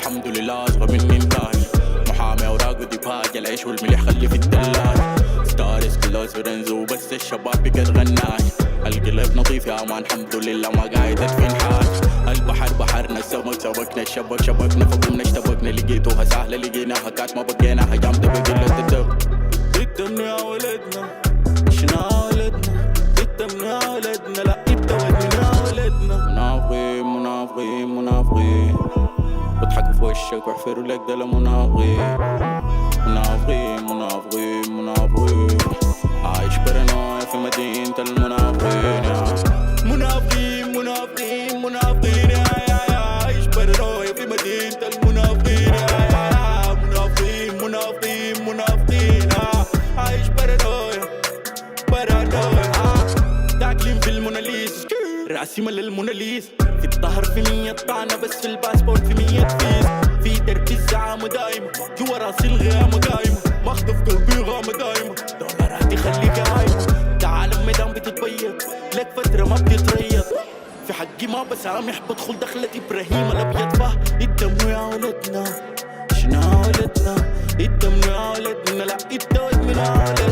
الحمد لله أصغر مني انتاج. محامي أوراق وديباج، العيش والملح خلي في التلاج. ستارز كله سرنز وبس الشباب بقت غناج. القلب نظيف يا مان الحمد لله ما قاعد ادفن حاج. البحر بحرنا، السمك سمكنا، الشبك شبكنا، فقمنا اشتبكنا، لقيتوها سهلة لقيناها كات ما بقيناها جامدة بقلة الدم. الدم يا ولدنا شنا ولدنا، الدم يا ولدنا لا ابتودنا يا ولدنا. منافقين منافقين منافقين بضحكوا في وشك واحفروا لك دلا منافقين. منافقين منافقين منافقين عايش برانويا في مدينة المنافقين يا منافقين منافقين منافقين يا عايش برانويا في مدينة المنافقين يا منافقين منافقين منافقين عايش برانويا برانويا. تاكلين في الموناليز راسي مال الموناليز، في الظهر في 100 طعنة بس في الباسبورت في 100 فيز. في درب الزعامة دايمة جوا راسي الغيامة قايمة، مخطف قلبي غامة دايمة، دولاراتي خليك عايمة. تعالم ميدان بتتبيض لك فترة ما بتتريض، في حقي ما بسامح بدخل دخلة إبراهيم الأبيض. فه الدم يا ولدنا شنا ولدنا، الدم يا ولدنا لا الدم يا ولدنا.